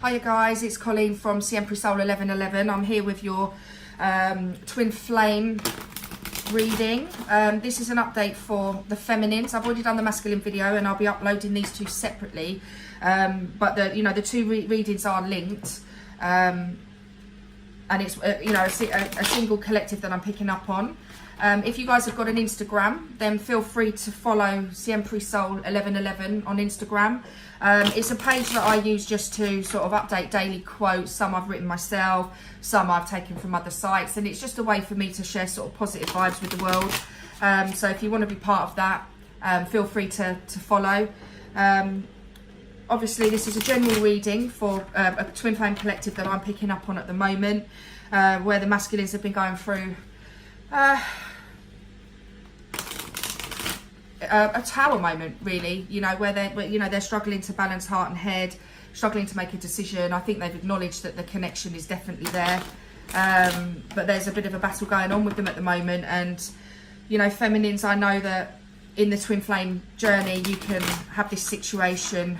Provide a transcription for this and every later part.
Hiya guys, it's Colleen from Siempre Soul 1111. I'm here with your twin flame reading. This is an update for the feminines. I've already done the masculine video and I'll be uploading these two separately. But the two readings are linked. And it's a single collective that I'm picking up on. If you guys have got an Instagram, then feel free to follow Siempre Soul 1111 on Instagram. It's a page that I use just to sort of update daily quotes. Some I've written myself, some I've taken from other sites, and it's just a way for me to share sort of positive vibes with the world. So if you want to be part of that, feel free to follow. Obviously this is a general reading for a twin flame collective that I'm picking up on at the moment, where the masculines have been going through a tower moment, really, where they're struggling to balance heart and head, struggling to make a decision. I think they've acknowledged that the connection is definitely there, but there's a bit of a battle going on with them at the moment. And feminines, I know that in the twin flame journey you can have this situation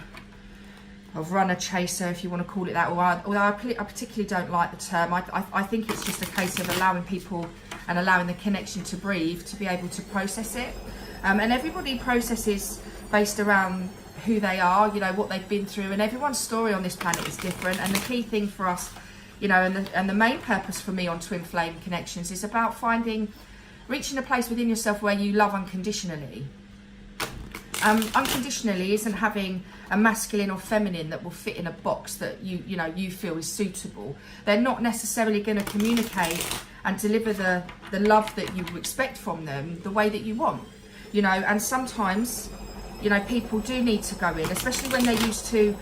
of runner chaser, if you want to call it that, although I particularly don't like the term. I think it's just a case of allowing people and allowing the connection to breathe, to be able to process it. And everybody processes based around who they are, what they've been through, and everyone's story on this planet is different. And the key thing for us, and the main purpose for me on twin flame connections is about reaching a place within yourself where you love unconditionally. Unconditionally isn't having a masculine or feminine that will fit in a box that you feel is suitable. They're not necessarily going to communicate and deliver the love that you expect from them the way that you want. And sometimes, people do need to go in, especially when they're used to,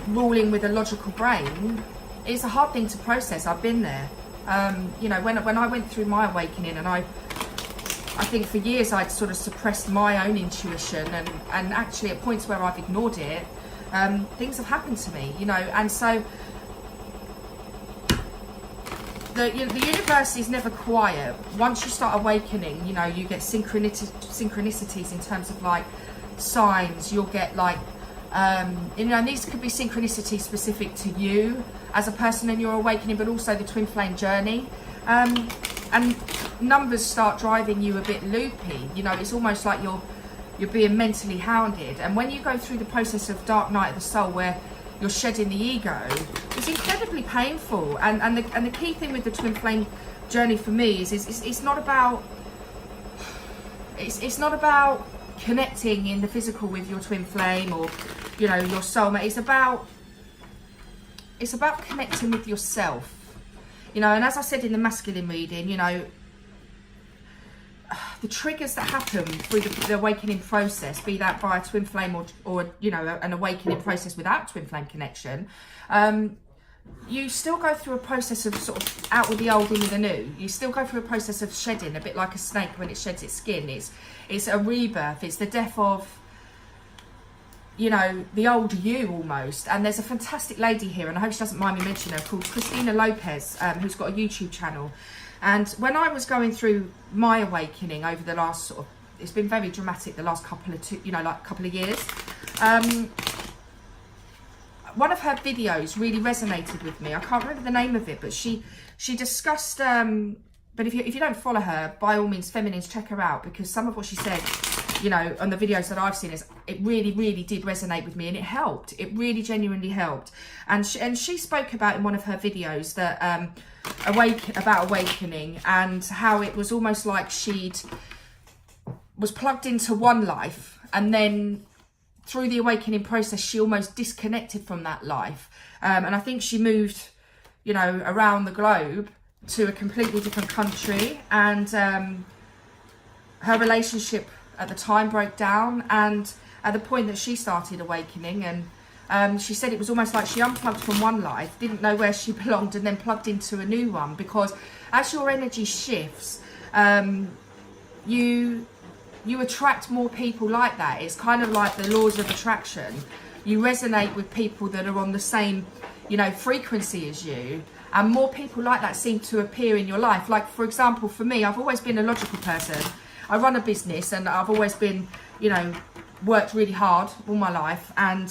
ruling with a logical brain. It's a hard thing to process. I've been there. When I went through my awakening, and I think for years I'd sort of suppressed my own intuition, and actually at points where I've ignored it, things have happened to me, and so the universe is never quiet. Once you start awakening, you get synchronicities in terms of like signs. You'll get like, and these could be synchronicities specific to you as a person in your awakening, but also the twin flame journey. And numbers start driving you a bit loopy. It's almost like you're being mentally hounded. And when you go through the process of dark night of the soul, where you're shedding the ego, it's incredibly painful. And the key thing with the twin flame journey for me is it's not about connecting in the physical with your twin flame or your soulmate. It's about connecting with yourself. And as I said in the masculine reading, the triggers that happen through the awakening process, be that by a twin flame or an awakening process without twin flame connection, you still go through a process of sort of out with the old, in with the new. You still go through a process of shedding, a bit like a snake when it sheds its skin. It's a rebirth. It's the death of the old you almost. And there's a fantastic lady here, and I hope she doesn't mind me mentioning her, called Christina Lopez, who's got a YouTube channel. And when I was going through my awakening over the last it's been very dramatic the last couple of years. One of her videos really resonated with me. I can't remember the name of it, but she discussed. But if you don't follow her, by all means, feminines, check her out, because some of what she said, on the videos that I've seen, it really, really did resonate with me, and it helped. It really genuinely helped. And she spoke about in one of her videos that about awakening, and how it was almost like was plugged into one life, and then through the awakening process she almost disconnected from that life, and I think she moved around the globe to a completely different country, and her relationship at the time broke down, and at the point that she started awakening, and she said it was almost like she unplugged from one life, didn't know where she belonged, and then plugged into a new one. Because as your energy shifts, you attract more people like that. It's kind of like the laws of attraction. You resonate with people that are on the same frequency as you, and more people like that seem to appear in your life. Like, for example, for me, I've always been a logical person. I run a business, and I've always been worked really hard all my life. And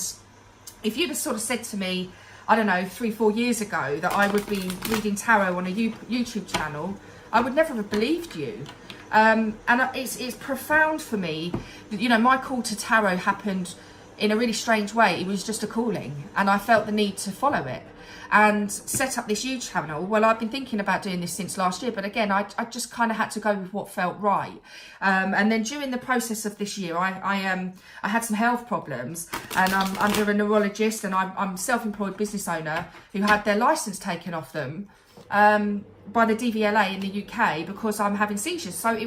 if you'd have sort of said to me, I don't know, 3-4 years ago that I would be reading tarot on a YouTube channel, I would never have believed you. And it's profound for me that, you know, my call to tarot happened in a really strange way. It was just a calling, and I felt the need to follow it and set up this YouTube channel. Well, I've been thinking about doing this since last year, but again, I just kind of had to go with what felt right. And then during the process of this year, I had some health problems, and I'm under a neurologist, and I'm self-employed business owner who had their license taken off them by the DVLA in the UK because I'm having seizures. So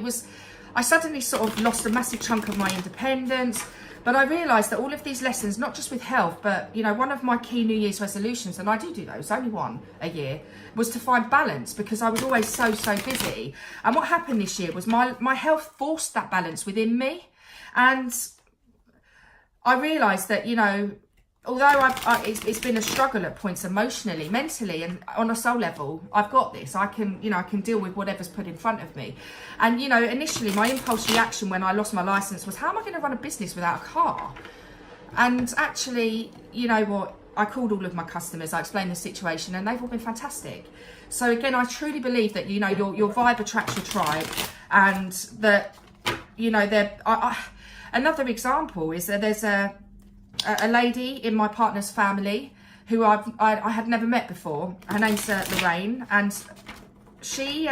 I suddenly sort of lost a massive chunk of my independence. But I realised that all of these lessons, not just with health, but, you know, one of my key New Year's resolutions, and I do those, only one a year, was to find balance, because I was always so busy. And what happened this year was my health forced that balance within me. And I realised that, you know, although it's been a struggle at points emotionally, mentally, and on a soul level, I've got this. I can deal with whatever's put in front of me. And, you know, initially my impulse reaction when I lost my license was, how am I going to run a business without a car? And actually, you know what? I called all of my customers, I explained the situation, and they've all been fantastic. So again, I truly believe that, you know, your vibe attracts your tribe, and that, you know, another example is that there's a lady in my partner's family who I had never met before. Her name's Lorraine, and she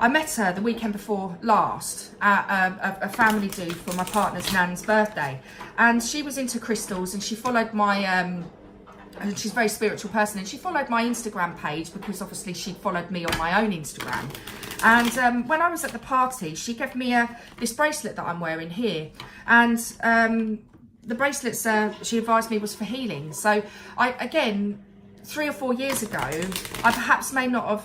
I met her the weekend before last at a family do for my partner's nan's birthday, and she was into crystals, and she followed my and she's a very spiritual person, and she followed my Instagram page because obviously she'd followed me on my own Instagram. And when I was at the party, she gave me this bracelet that I'm wearing here, and the bracelets she advised me was for healing. So again, 3 or 4 years ago, I perhaps may not have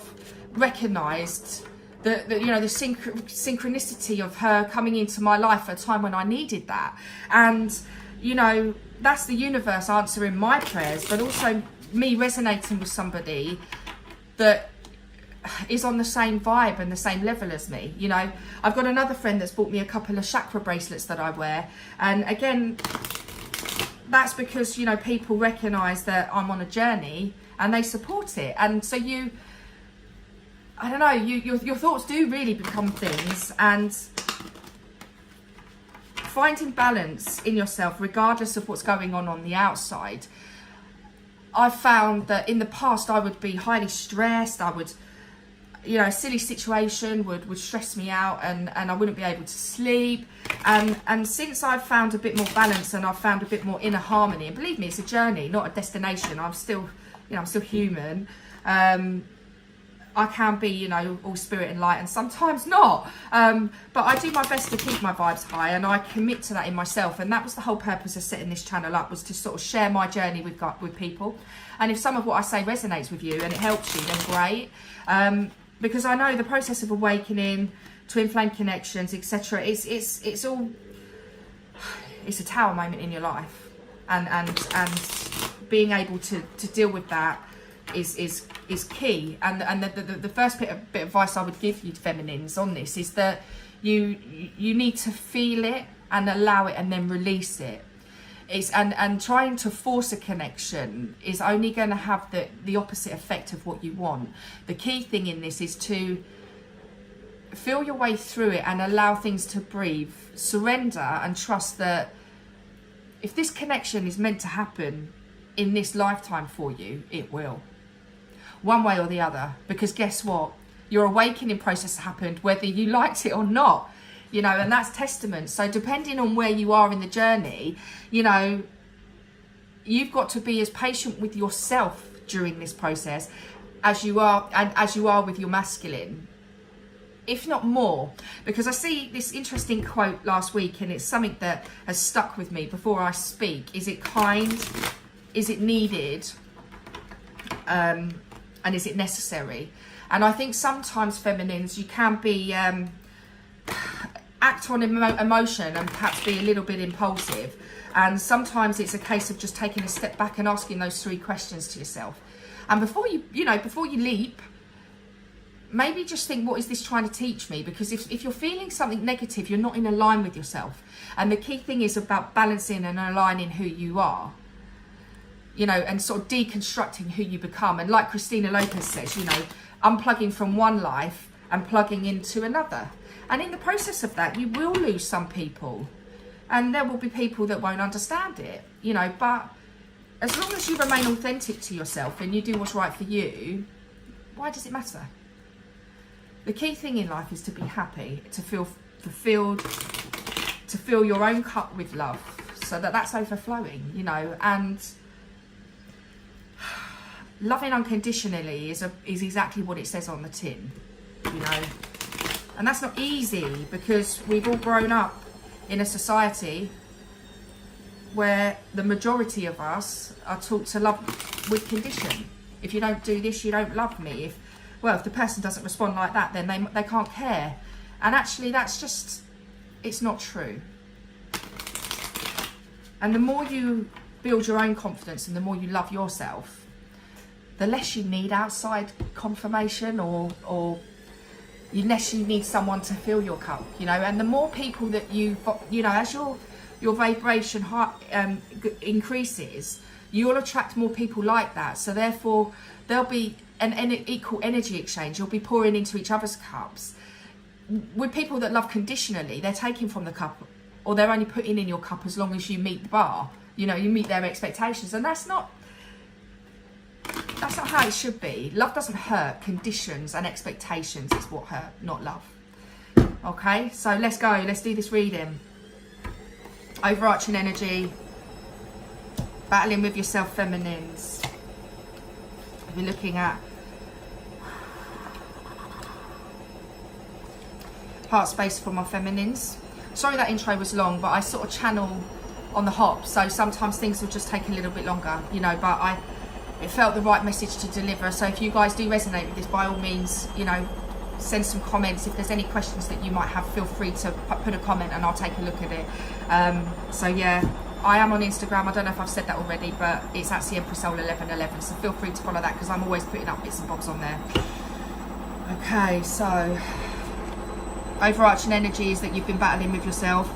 recognised the synchronicity of her coming into my life at a time when I needed that. And, you know, that's the universe answering my prayers, but also me resonating with somebody that is on the same vibe and the same level as me. You know, I've got another friend that's bought me a couple of chakra bracelets that I wear, and again, that's because, you know, people recognise that I'm on a journey and they support it. And so I don't know, your thoughts do really become things, and finding balance in yourself regardless of what's going on the outside. I've found that in the past I would be highly stressed. I would, you know, a silly situation would stress me out, and I wouldn't be able to sleep. And since I've found a bit more balance, and I've found a bit more inner harmony, and believe me, it's a journey, not a destination. I'm still human. I can be, you know, all spirit and light, and sometimes not. But I do my best to keep my vibes high, and I commit to that in myself. And that was the whole purpose of setting this channel up, was to sort of share my journey with people. And if some of what I say resonates with you and it helps you, then great. Because I know the process of awakening, twin flame connections, etc. It's all, it's a tower moment in your life, and being able to deal with that is key. And the first bit of advice I would give you, feminines, on this is that you need to feel it and allow it and then release it. And trying to force a connection is only going to have the opposite effect of what you want. The key thing in this is to feel your way through it and allow things to breathe, surrender, and trust that if this connection is meant to happen in this lifetime for you, it will, one way or the other. Because guess what, your awakening process happened whether you liked it or not. You know, and that's testament. So depending on where you are in the journey, you know, you've got to be as patient with yourself during this process as you are with your masculine, if not more. Because I see this interesting quote last week, and it's something that has stuck with me before I speak. Is it kind? Is it needed? And is it necessary? And I think sometimes, feminines, you can be act on emotion and perhaps be a little bit impulsive, and sometimes it's a case of just taking a step back and asking those 3 questions to yourself. And before you leap, maybe just think, what is this trying to teach me? Because if you're feeling something negative, you're not in line with yourself. And the key thing is about balancing and aligning who you are. you know, and sort of deconstructing who you become. And like Christina Lopez says, you know, unplugging from one life and plugging into another. And in the process of that, you will lose some people. And there will be people that won't understand it, you know, but as long as you remain authentic to yourself and you do what's right for you, why does it matter? The key thing in life is to be happy, to feel fulfilled, to fill your own cup with love, so that that's overflowing, you know. And loving unconditionally is exactly what it says on the tin, you know. And that's not easy, because we've all grown up in a society where the majority of us are taught to love with condition. If you don't do this, you don't love me. If the person doesn't respond like that, then they can't care. And actually, that's just, it's not true. And the more you build your own confidence and the more you love yourself, the less you need outside confirmation or less you need someone to fill your cup, you know. And the more people that you know, as your vibration increases, you'll attract more people like that. So therefore, there'll be an equal energy exchange. You'll be pouring into each other's cups. With people that love conditionally, they're taking from the cup, or they're only putting in your cup as long as you meet the bar. You know, you meet their expectations, and that's not how it should be. Love doesn't hurt. Conditions and expectations is what hurt, not love. Okay, so let's go. Let's do this reading. Overarching energy. Battling with yourself, feminines. We're looking at heart space for my feminines. Sorry that intro was long, but I sort of channel on the hop, so sometimes things will just take a little bit longer, you know, but it felt the right message to deliver. So if you guys do resonate with this, by all means, you know, send some comments. If there's any questions that you might have, feel free to put a comment and I'll take a look at it. So yeah, I am on Instagram. I don't know if I've said that already, but it's at CMPrisol1111, so feel free to follow that, because I'm always putting up bits and bobs on there. Okay, so overarching energy is that you've been battling with yourself.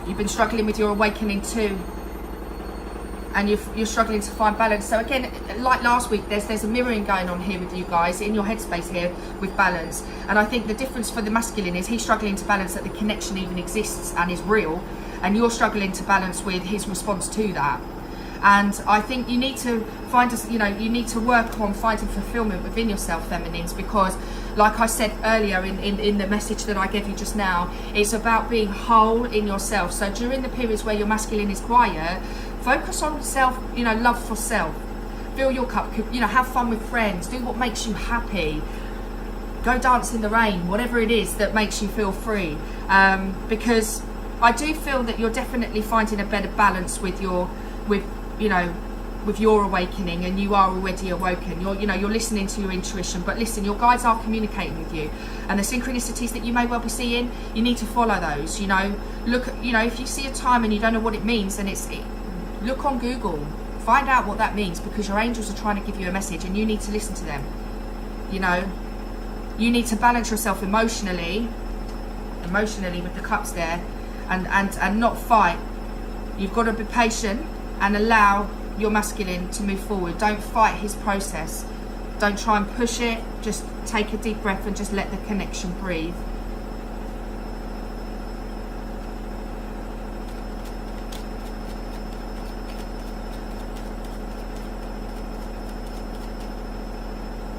You've been struggling with your awakening too, and you're struggling to find balance. So again, like last week, there's a mirroring going on here with you guys in your headspace here with balance. And I think the difference for the masculine is he's struggling to balance that the connection even exists and is real, and you're struggling to balance with his response to that. And I think you need to find us, you know, you need to work on finding fulfillment within yourself, feminines, because like I said earlier in the message that I gave you just now, it's about being whole in yourself. So during the periods where your masculine is quiet, focus on self, you know, love for self. Fill your cup, you know, have fun with friends, do what makes you happy. Go dance in the rain, whatever it is that makes you feel free. Because I do feel that you're definitely finding a better balance with your awakening, and you are already awoken. You're listening to your intuition, but listen, your guides are communicating with you, and the synchronicities that you may well be seeing, you need to follow those. You know, look, you know, if you see a time and you don't know what it means, then look on Google, find out what that means, because your angels are trying to give you a message and you need to listen to them. You know, you need to balance yourself emotionally with the cups there, and not fight. You've got to be patient and allow your masculine to move forward. Don't fight his process. Don't try and push it. Just take a deep breath and just let the connection breathe.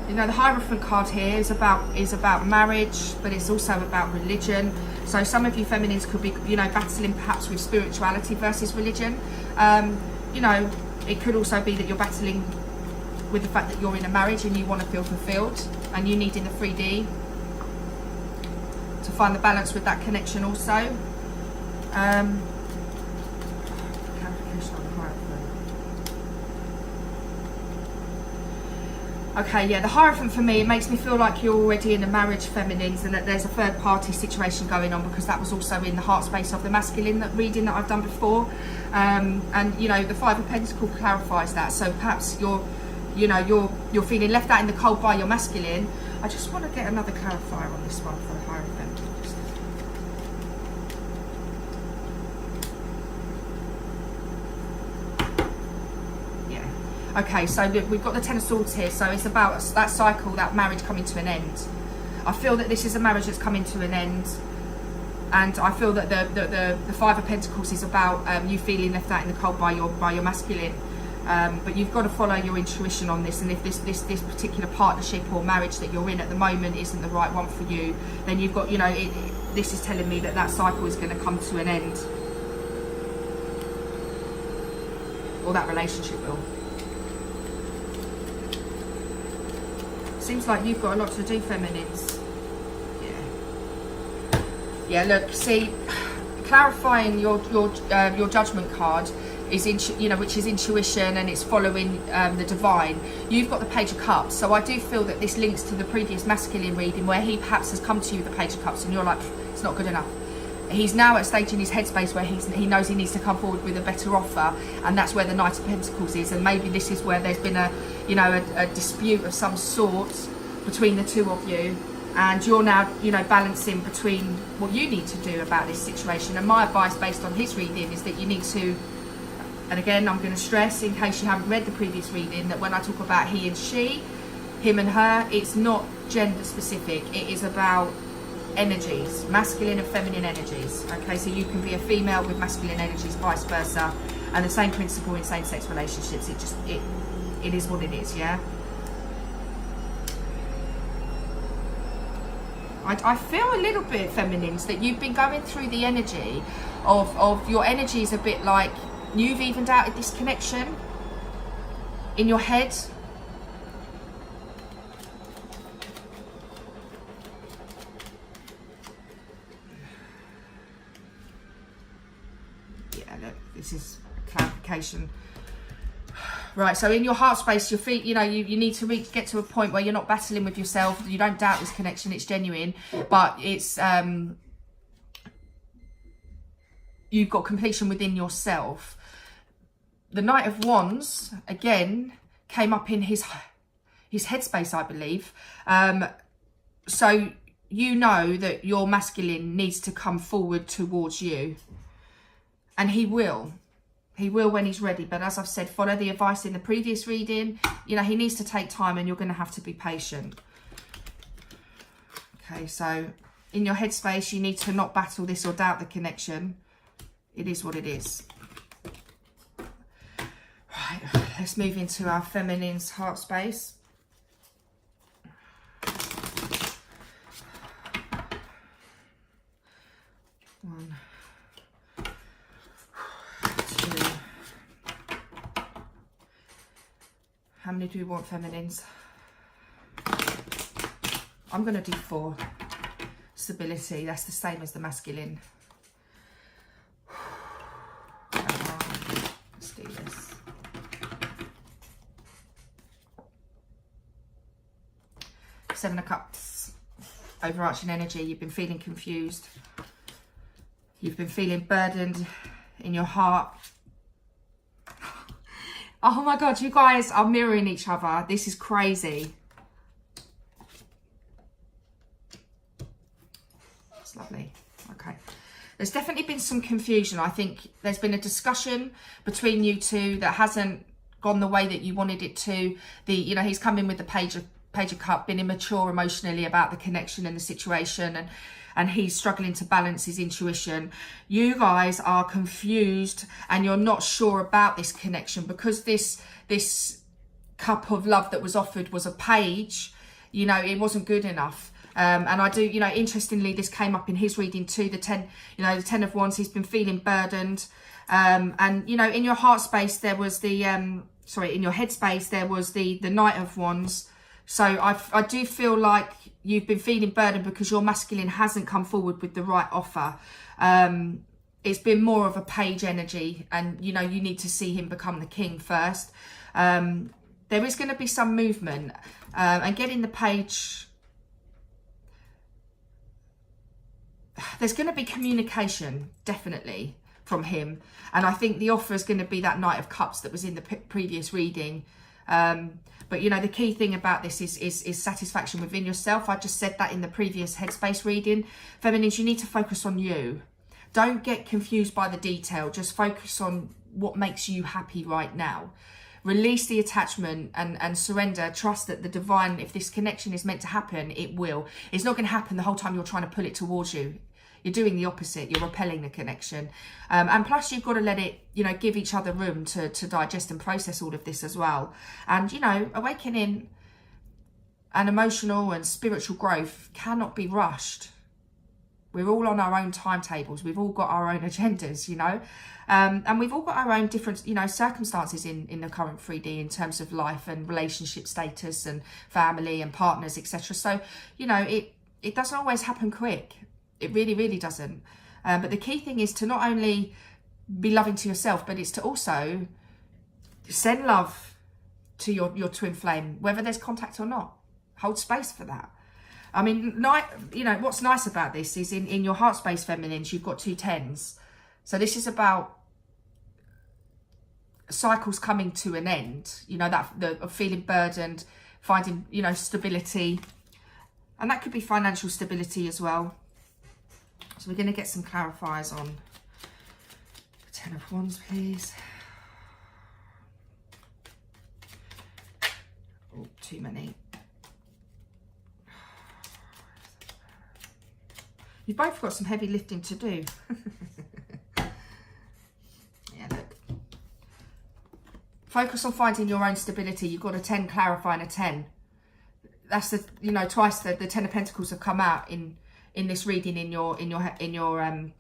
You know, the Hierophant card here is about marriage, but it's also about religion. So some of you feminines could be, you know, battling perhaps with spirituality versus religion. You know, it could also be that you're battling with the fact that you're in a marriage and you want to feel fulfilled, and you need in the 3D to find the balance with that connection also. Okay, yeah, the Hierophant for me, it makes me feel like you're already in a marriage, feminines, and that there's a third party situation going on, because that was also in the heart space of the masculine reading that I've done before. And you know, the Five of Pentacles clarifies that. So perhaps you're feeling left out in the cold by your masculine. I just want to get another clarifier on this one for the Hierophant. Okay, so look, we've got the Ten of Swords here, so it's about that cycle, that marriage coming to an end. I feel that this is a marriage that's coming to an end, and I feel that the Five of Pentacles is about you feeling left out in the cold by your masculine. But you've got to follow your intuition on this, and if this particular partnership or marriage that you're in at the moment isn't the right one for you, then you've got, you know, this is telling me that that cycle is going to come to an end, or that relationship will. Seems like you've got a lot to do, feminines. Yeah, look, see, clarifying your judgment card is, which is intuition, and it's following the divine. You've got the Page of Cups, so I do feel that this links to the previous masculine reading, where he perhaps has come to you with the Page of Cups, and you're like, it's not good enough. He's now at a stage in his headspace where he knows he needs to come forward with a better offer, and that's where the Knight of Pentacles is. And maybe this is where there's been a dispute of some sort between the two of you, and you're now, balancing between what you need to do about this situation. And my advice based on his reading is that you need to, and again I'm going to stress in case you haven't read the previous reading, that when I talk about he and she, him and her, it's not gender specific. It is about energies, masculine and feminine energies. Okay, so you can be a female with masculine energies, vice versa, and the same principle in same-sex relationships. It is what it is. Yeah, I feel a little bit, feminines, that you've been going through the energy of your energies a bit like you've evened out this connection in your head. This is clarification. Right, so in your heart space, your feet, you need to get to a point where you're not battling with yourself. You don't doubt this connection, it's genuine, but it's you've got completion within yourself. The Knight of Wands again came up in his headspace, I believe. So you know that your masculine needs to come forward towards you. And he will when he's ready. But as I've said, follow the advice in the previous reading. He needs to take time, and you're going to have to be patient. Okay, so in your headspace, you need to not battle this or doubt the connection. It is what it is. Right, let's move into our feminine's heart space. One. How many do we want, feminines? I'm going to do 4. Stability, that's the same as the masculine. Let's do this. Seven of Cups. Overarching energy, you've been feeling confused. You've been feeling burdened in your heart. Oh my God, you guys are mirroring each other. This is crazy. It's lovely. Okay. There's definitely been some confusion. I think there's been a discussion between you two that hasn't gone the way that you wanted it to. He's come in with the Page of Cup, been immature emotionally about the connection and the situation, and he's struggling to balance his intuition. You guys are confused and you're not sure about this connection because this cup of love that was offered was a page. It wasn't good enough. And I do, interestingly, this came up in his reading too. The 10 of Wands, he's been feeling burdened. And, in your heart space, there was in your head space, there was the Knight of Wands. So I do feel like you've been feeling burdened because your masculine hasn't come forward with the right offer. It's been more of a page energy, and you need to see him become the king first. There is going to be some movement, and getting the page, there's going to be communication definitely from him, and I think the offer is going to be that Knight of Cups that was in the previous reading. But the key thing about this is satisfaction within yourself. I just said that in the previous headspace reading. Feminines, you need to focus on you. Don't get confused by the detail. Just focus on what makes you happy right now. Release the attachment and surrender. Trust that the divine, if this connection is meant to happen, it will. It's not going to happen the whole time you're trying to pull it towards you. You're doing the opposite. You're repelling the connection. And plus you've got to let it, you know, give each other room to digest and process all of this as well. And, you know, awakening and emotional and spiritual growth cannot be rushed. We're all on our own timetables. We've all got our own agendas, you know. And we've all got our own different, you know, circumstances in the current 3D in terms of life and relationship status and family and partners, etc. So, you know, it doesn't always happen quick. It really, really doesn't. But the key thing is to not only be loving to yourself, but it's to also send love to your twin flame, whether there's contact or not. Hold space for that. I mean, you know, what's nice about this is in your heart space feminines, you've got 2 10s. So this is about cycles coming to an end, you know, of feeling burdened, finding, you know, stability. And that could be financial stability as well. So we're going to get some clarifiers on 10 of Wands, please. Oh, too many. You've both got some heavy lifting to do. Yeah, look. Focus on finding your own stability. You've got a 10 clarifying a 10. That's the, you know, twice the 10 of Pentacles have come out in this reading in your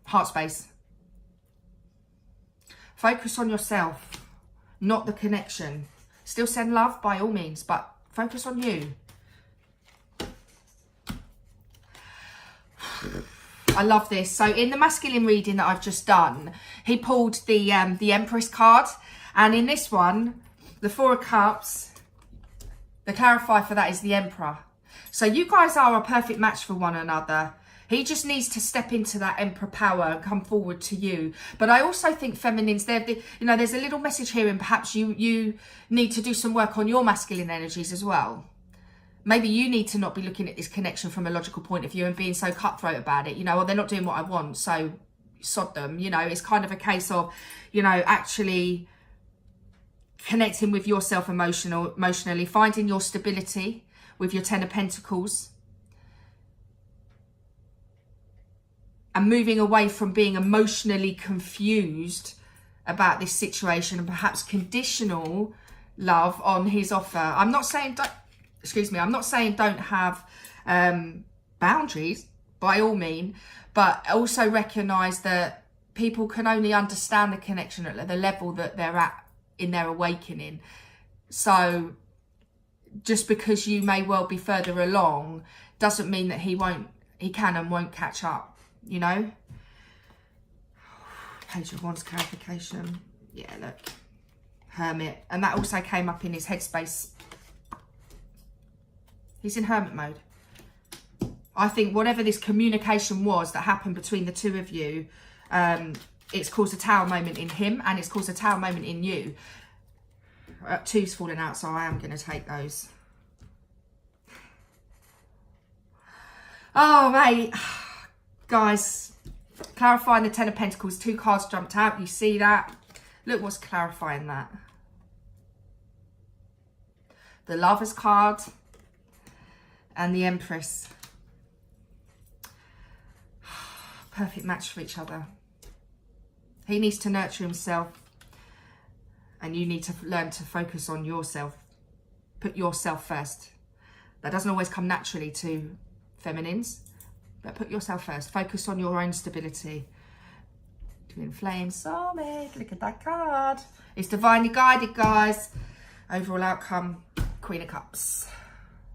heart space. Focus on yourself, not the connection. Still send love by all means, but focus on you. I love this. So in the masculine reading that I've just done, he pulled the Empress card, and in this one, the 4 of Cups, the clarifier for that is the Emperor. So you guys are a perfect match for one another. He just needs to step into that Emperor power and come forward to you. But I also think feminines, you know, there's a little message here, and perhaps you need to do some work on your masculine energies as well. Maybe you need to not be looking at this connection from a logical point of view and being so cutthroat about it. You know, well, they're not doing what I want, so sod them. You know, it's kind of a case of, you know, actually connecting with yourself emotionally, finding your stability with your 10 of Pentacles, and moving away from being emotionally confused about this situation and perhaps conditional love on his offer. I'm not saying I'm not saying don't have boundaries, by all means, but also recognise that people can only understand the connection at the level that they're at in their awakening. So just because you may well be further along doesn't mean that he can and won't catch up, you know. Page of Wands clarification. Yeah, look. Hermit. And that also came up in his headspace. He's in hermit mode. I think whatever this communication was that happened between the two of you, it's caused a tower moment in him, and it's caused a tower moment in you. 2's falling out, so I am going to take those. Oh, mate. Guys, clarifying the 10 of Pentacles. 2 cards jumped out. You see that? Look what's clarifying that. The Lovers card and the Empress. Perfect match for each other. He needs to nurture himself, and you need to learn to focus on yourself. Put yourself first. That doesn't always come naturally to feminines, but put yourself first. Focus on your own stability. Twin flame, soulmate. Look at that card. It's divinely guided, guys. Overall outcome, Queen of Cups.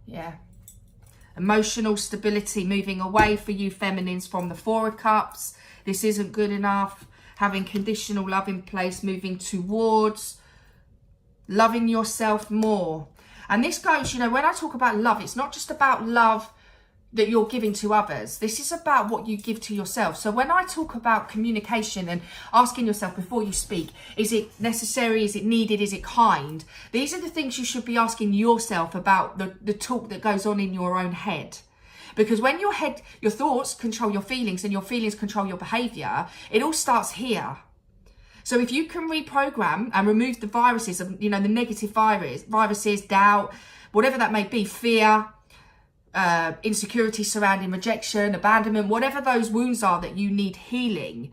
Yeah. Emotional stability, moving away for you feminines from the 4 of Cups. This isn't good enough. Having conditional love in place, moving towards loving yourself more. And this goes, you know, when I talk about love, it's not just about love that you're giving to others. This is about what you give to yourself. So when I talk about communication and asking yourself before you speak, is it necessary? Is it needed? Is it kind? These are the things you should be asking yourself about the talk that goes on in your own head. Because when your thoughts control your feelings, and your feelings control your behavior, it all starts here. So if you can reprogram and remove the viruses of, you know, the negative viruses, doubt, whatever that may be, fear, insecurity surrounding rejection, abandonment, whatever those wounds are that you need healing,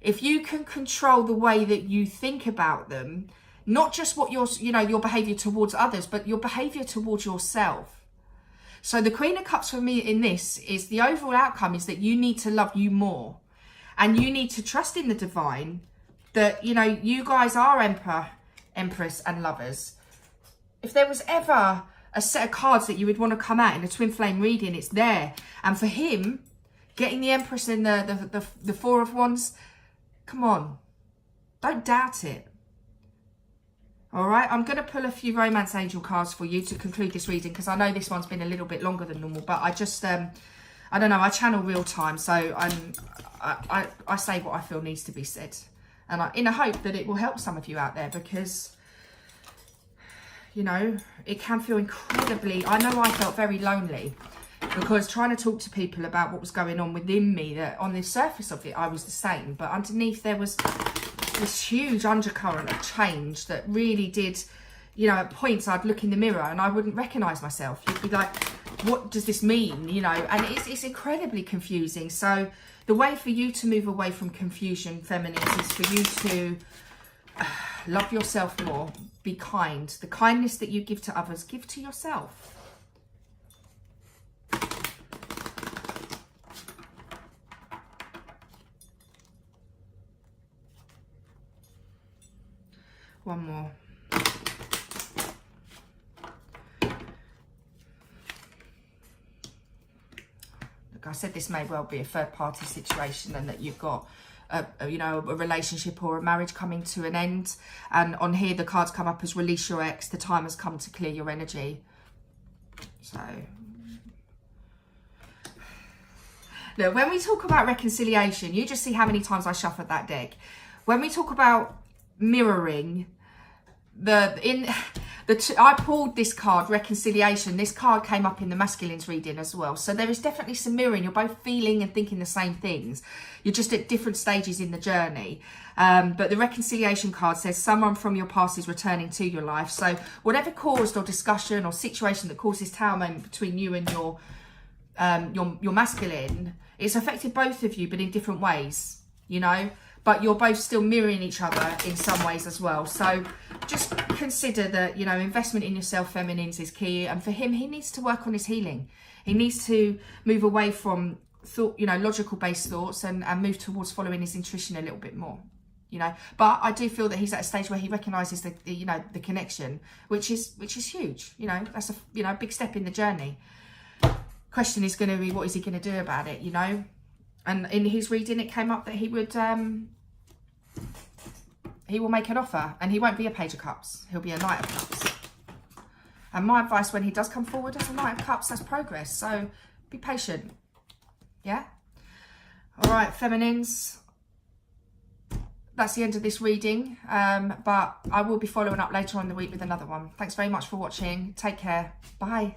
if you can control the way that you think about them, not just what your, you know, your behavior towards others, but your behavior towards yourself. So the Queen of Cups for me in this is the overall outcome is that you need to love you more, and you need to trust in the divine that, you know, you guys are Emperor, Empress and Lovers. If there was ever a set of cards that you would want to come out in a twin flame reading, it's there. And for him, getting the Empress and the Four of Wands, come on, don't doubt it. All right, I'm going to pull a few Romance Angel cards for you to conclude this reading, because I know this one's been a little bit longer than normal, but I just, I don't know, I channel real time, so I say what I feel needs to be said. And in a hope that it will help some of you out there, because, you know, it can feel incredibly, I know I felt very lonely, because trying to talk to people about what was going on within me, that on the surface of it, I was the same, but underneath there was this huge undercurrent of change that really did, you know, at points I'd look in the mirror and I wouldn't recognise myself. You'd be like, what does this mean? You know, and it's incredibly confusing. So the way for you to move away from confusion, feminines, is for you to love yourself more, be kind. The kindness that you give to others, give to yourself. One more. Look, I said this may well be a third party situation, and that you've got you know, a relationship or a marriage coming to an end. And on here, the cards come up as release your ex. The time has come to clear your energy. So, look, when we talk about reconciliation, you just see how many times I shuffled that deck. When we talk about mirroring, I pulled this card, reconciliation. This card came up in the masculines reading as well. So there is definitely some mirroring. You're both feeling and thinking the same things. You're just at different stages in the journey. But the reconciliation card says someone from your past is returning to your life. So whatever caused or discussion or situation that caused this tower moment between you and your masculine, it's affected both of you, but in different ways, you know. But you're both still mirroring each other in some ways as well. So just consider that, you know, investment in yourself, feminines, is key. And for him, he needs to work on his healing. He needs to move away from thought, you know, logical based thoughts, and move towards following his intuition a little bit more, you know. But I do feel that he's at a stage where he recognises the you know, the connection, which is huge. You know, that's a, you know, big step in the journey. Question is going to be, what is he going to do about it, you know? And in his reading, it came up that he would, he will make an offer, and he won't be a Page of Cups. He'll be a Knight of Cups. And my advice when he does come forward as a Knight of Cups, that's progress. So be patient. Yeah? All right, feminines. That's the end of this reading. But I will be following up later on in the week with another one. Thanks very much for watching. Take care. Bye.